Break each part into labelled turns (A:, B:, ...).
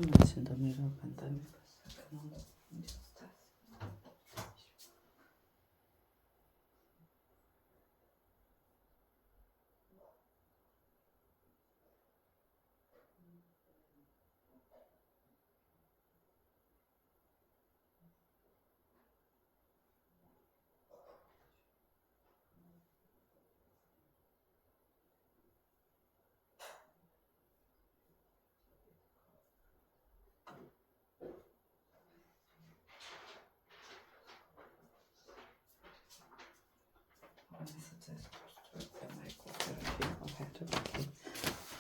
A: matching the middle pandemic.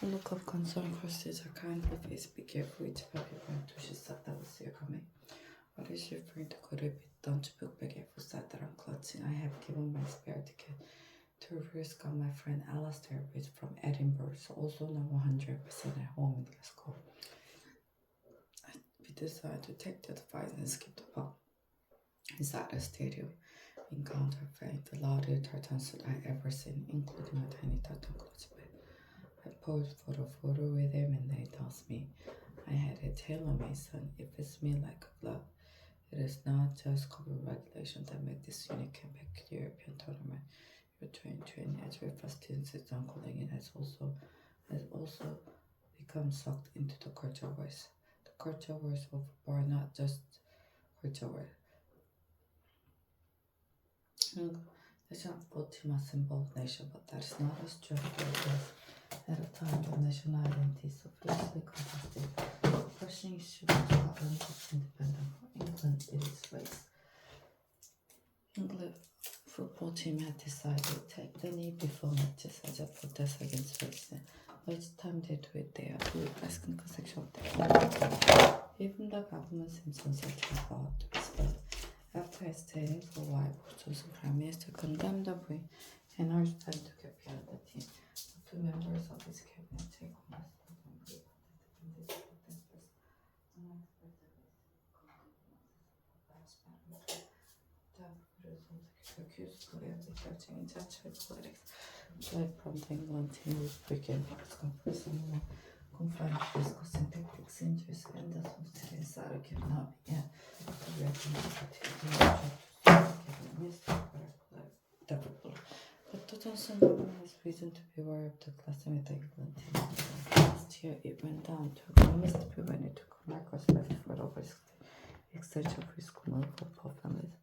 A: Look of concern crosses are kind of face. Be careful which people to start that was your coming. What is referring to could be done to book bag for Saturn clothing? I have given my spare ticket to risk on my friend Alastair is from Edinburgh, so also now 100% at home in Glasgow. We decided to take the advice and skip the pub. Inside the stadium, encounter Frank, the largest tartan suit I ever seen, including a tiny tartan clothes bed. I posed for a photo with him and he tells me I had a tailor-made son. It fits me like a glove. It is not just couple regulations that make this unique and peculiar European tournament. Your 2020 as your first season calling it has also become sucked into the culture wars. The culture wars of football are not just culture wars. National football team are symbol of nation, but that is not as true as at a time when national identity is so fiercely contested. The pressing issue of Scotland is independent. For England, it is race. England football team had decided to take the knee before matches as a protest against racism. But each time they do it, they are asking for sexual death. Even the government seems uncertain about to be spent. After hesitating for a while, Portugal's Prime Minister condemned the breach and urged them to get behind the team. The two members of his cabinet take on accused of detecting intentional politics, fled from the England team with weekend press conference and confined discussing tactics, injuries, and the substitute started giving up again. The but Tottenham government has reason to be aware of the classmate the England team. Last year it went down to a mystery when it took microscope for the extension of preschool for poor families.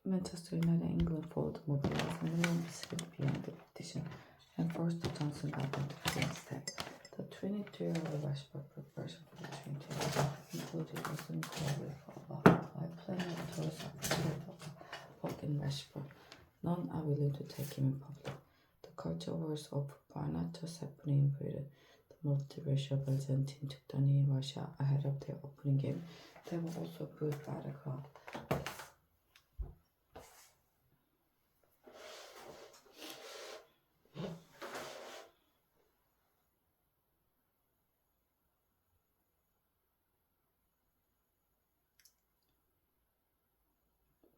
A: Manchester United England followed mobilized million percent beyond the petition and forced the Johnson government to pay instead. The 22-year-old Rashford preparation for the 2020 included a swimming by playing a tourist of in Rashford. None are willing to take him in public. The culture wars of football are not just happening in Britain. The multiracial Belgian team took the knee in Russia ahead of their opening game. They were also booed by the crowd.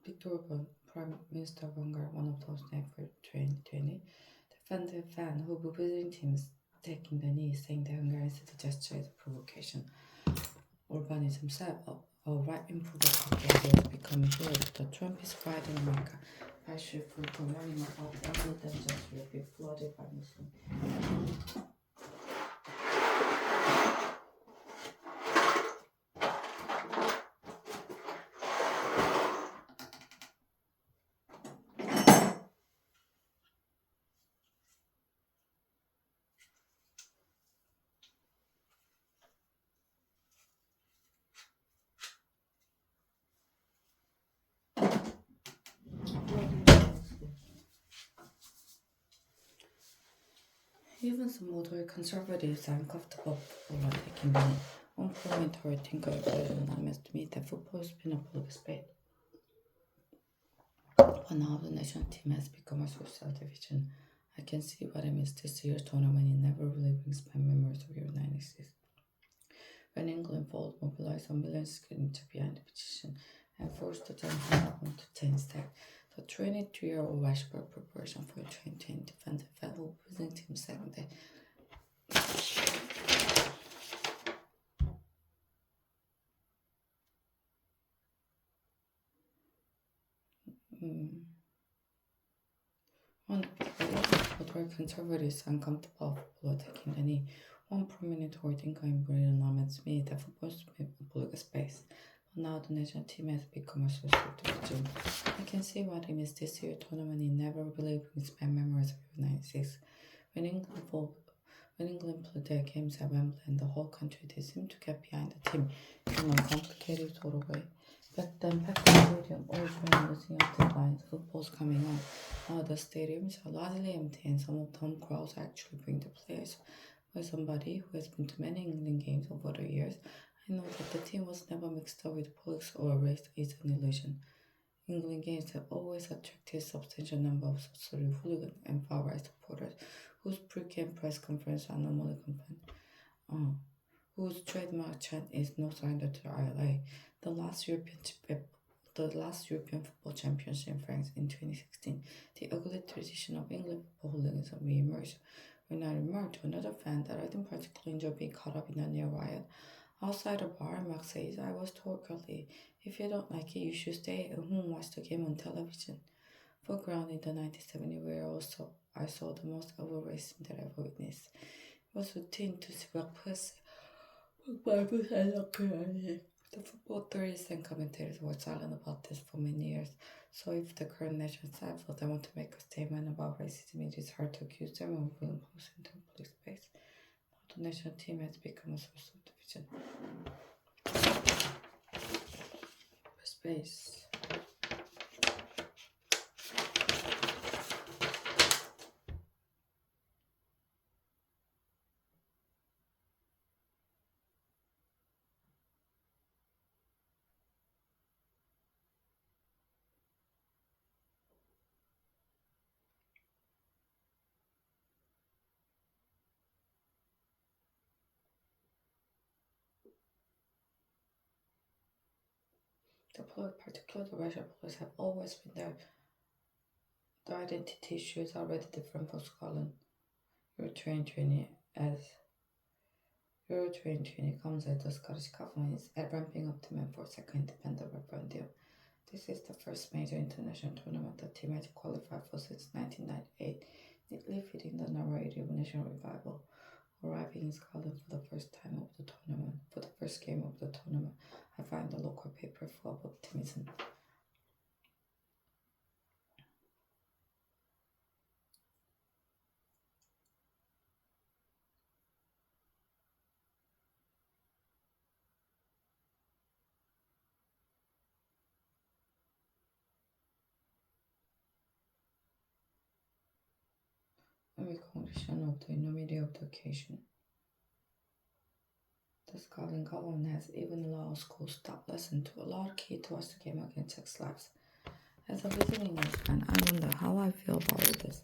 A: Victor Orban, Prime Minister of Hungary, one of those named for 2020, defended a fan who was visiting teams taking the knee, saying the Hungarians did the gesture as a provocation. Orban is himself a right-wing provocateur who has become a hero. The Trump is fighting America. I should for warning about other than just will be flooded by Muslims. Even some moderate conservatives are uncomfortable football are taking the knee. One parliamentary thinker announced to me that football has been a public sport. But now the national team has become a social division. I can see what it means this year's tournament. It never really brings back memories of your 90s. When England followed mobilized on millions into behind the petition and forced the Johnson government to change that. The 22-year-old Rashford preparation for the 2020 defensive fellow visiting team second day. more conservative and comfortable football taking any one prominent word in Britain limits me that football is a public space. But now the national team has become a source of division. I can see what it means this year tournament. It never really brings back memories of '96 when England played their games at Wembley and the whole country they seemed to get behind the team in a complicated sort of way. Back then, packed stadium, all trying losing up the lines, football's coming on. Now the stadiums are largely empty and some of the home crowds actually bring the players. As somebody who has been to many England games over the years, I know that the team was never mixed up with politics or race is an illusion. England games have always attracted a substantial number of social hooligan and far-right supporters whose pre-game press conferences are normally confined. Whose trademark chant is "No surrender to ILA." The last European football championship in France in 2016, the ugly tradition of England football hooliganism re-emerged. When I remarked to another fan that I didn't particularly enjoy being caught up in a near riot outside a bar, Mark says, I was told curtly, if you don't like it, you should stay at home and watch the game on television. For ground in the 1970s, where also I saw the most over racing that I ever witnessed. It was routine to see black pussy. The football authorities and commentators were silent about this for many years. So if the current national side felt they want to make a statement about racism, it is hard to accuse them of willing posts into public space. Now the national team has become a source of division. Space. The particular the racial police have always been there. The identity issues are already different from Scotland. Euro 2020 comes as the Scottish government is ramping up demand for a second independent referendum. This is the first major international tournament the team has qualified for since 1998, neatly fitting the narrative of national revival. Arriving in Scotland for the first game of the tournament, I find the local paper full of optimism. In recognition of the enormity of the occasion, the Scotland government has even allowed schools to stop lesson to allow kids to watch the game against Czech lives. As a visiting Englishman, I wonder how I feel about all this.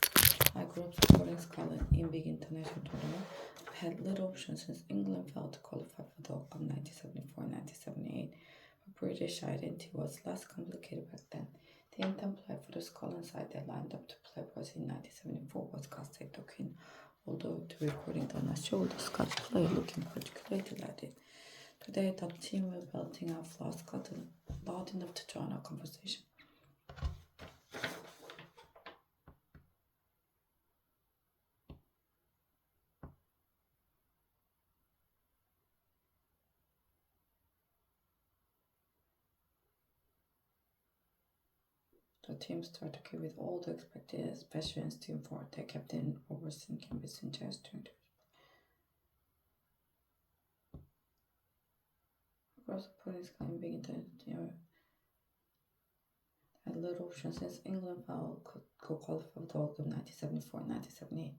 A: I grew up supporting Scotland in big international tournaments, but had little option since England failed to qualify for the World Cup 1974 and 1978. But British identity was less complicated back then. The anthem played for the Scotland side that lined up to play Brazil in 1974 was God Save the Queen, although the recording did not show the Scottish player looking particularly delighted. Today, the team will belting out Flower Scotland loud enough to join our conversation. The team started to with all the expected, especially in Team 4. Their captain Robertson can be suggested. Across the police can be had little option since England could qualify for the World Cup 1974 and 1978.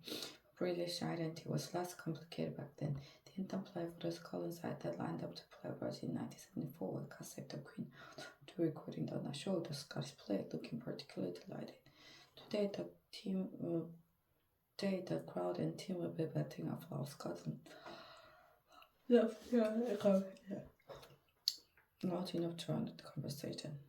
A: British identity was less complicated back then. The anthem played for the Scotland side that lined up to play Brazil in 1974 with God Save the Queen. The recording does not show the Scottish player looking particularly delighted. Today, the crowd and team will be betting on Flower Scotland. Not enough to run the conversation.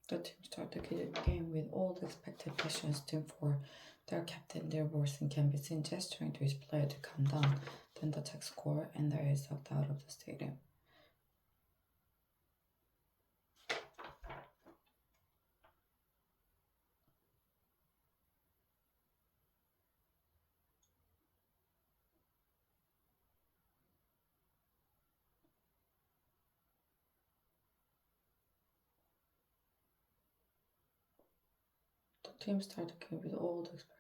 A: The team started the game with all the expected questions team for their captain, their boss, and can be seen gesturing to his player to calm down. Then the tech score and they are sucked out of the stadium. The team started the game with all the expected.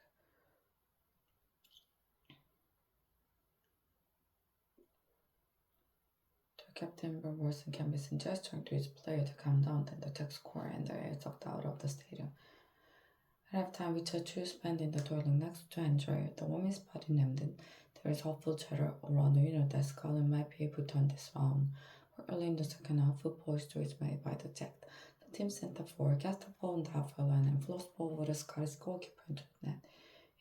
A: Captain Burworth can be seen gesturing to his player to calm down, then the tech score and they are sucked out of the stadium. At halftime, we saw two spend in the toilet next to enjoy the women's party named it. There is hopeful chatter around the winner that Scotland might be able to turn this round. Early in the second half, football history is made by the Jack. The team center forward cast the ball on the halfway line and floats ball over the Scottish goalkeeper into the net.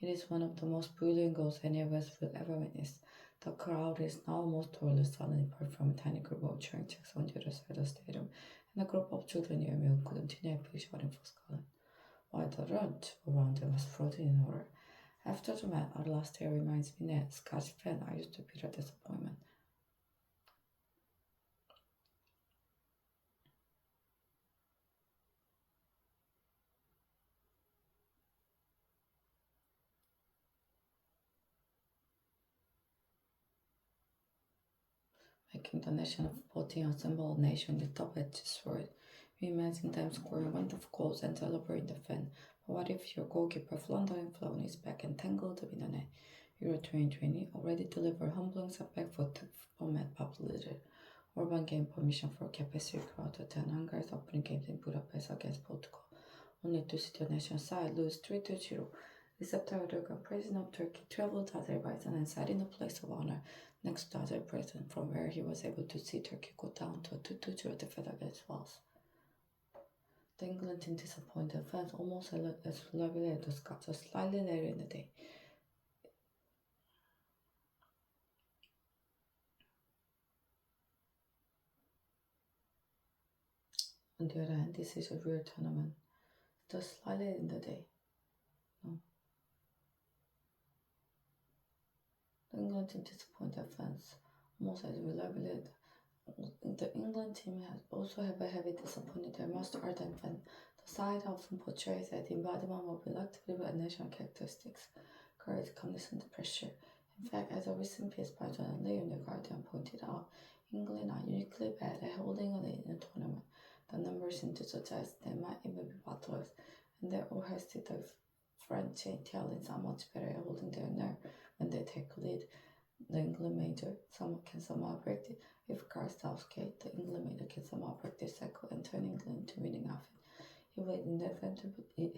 A: It is one of the most brilliant goals any of us will ever witness. The crowd is now almost totally silent apart from a tiny group of cheering checks on the other side of the stadium and a group of children near me who couldn't deny shouting for Scotland. While the runt around them was frozen in horror. After the match, our last day reminds me that Scottish fan I used to be a disappointment. Making the national football team a symbol of nation with double-edged sword. We imagine them scoring wonderful goals and celebrating the fan. But what if your goalkeeper floundering flown his back and tangled up in the net? Euro 2020 already delivered humbling setback for the football match populated. Urban gained permission for capacity crowd to attend Hungary's opening games in Budapest against Portugal, only to see the national side lose 3-0. Recep Erdogan, president of Turkey, traveled to Azerbaijan and sat in the place of honor next to the other president, from where he was able to see Turkey go down to a 2-0 defeat against Wales. The England team disappointed fans almost as reliably as the Scots just slightly later in the day. On the other hand, this is a real tournament. Just slightly in the day. No. The England team disappointed fans almost as reliably. The England team has also have a heavy disappointed their most ardent fan. The side often portrays as the embodiment of reluctantly and national characteristics, courage, calmness, and pressure. In fact, as a recent piece by John Lee in The Guardian pointed out, England are uniquely bad at holding a lead in a tournament. The numbers seem to suggest they might even be battlers, and their overhasted the French and Italians are much better at holding their nerve when they take a lead. The England major can somehow break it. If Gareth Southgate, the England major, can somehow break this cycle and turn England into winning outfit, he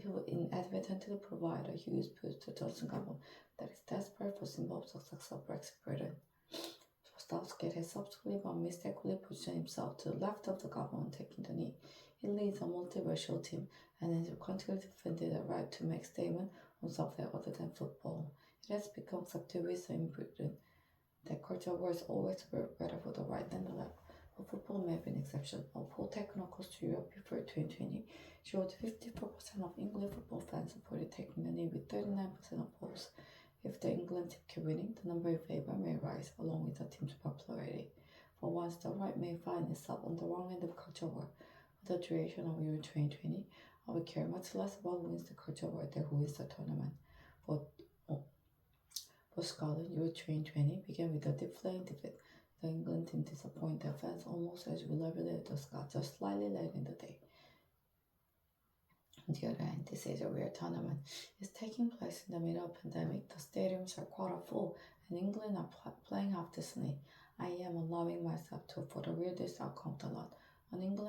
A: will inadvertently provide a huge boost to Johnson government that is desperate for symbol success of Brexit Britain. So Southgate has subsequently mistakenly positioned himself to the left of the government, taking the knee. He leads a multiracial team and has continually defended the right to make statements on something other than football. It has become accepted wisdom in Britain that culture wars always work better for the right than the left. But football may be an exception. A poll taken across Europe before 2020 showed 54% of England football fans supported taking the knee, with 39% of polls. If the England team keep winning, the number in favour may rise, along with the team's popularity. For once, the right may find itself on the wrong end of culture war. For the duration of Euro 2020, I will care much less about who wins the culture war than who wins the tournament. For Scotland, Euro 2020 began with a deflating defeat. The England team disappointed their fans almost as reliably as the Scots, just slightly late in the day. On the other hand, this is a real tournament. It's taking place in the middle of a pandemic. The stadiums are quarter full, and England are playing half decently. I am allowing myself to for the weirdest outcome of the lot. An England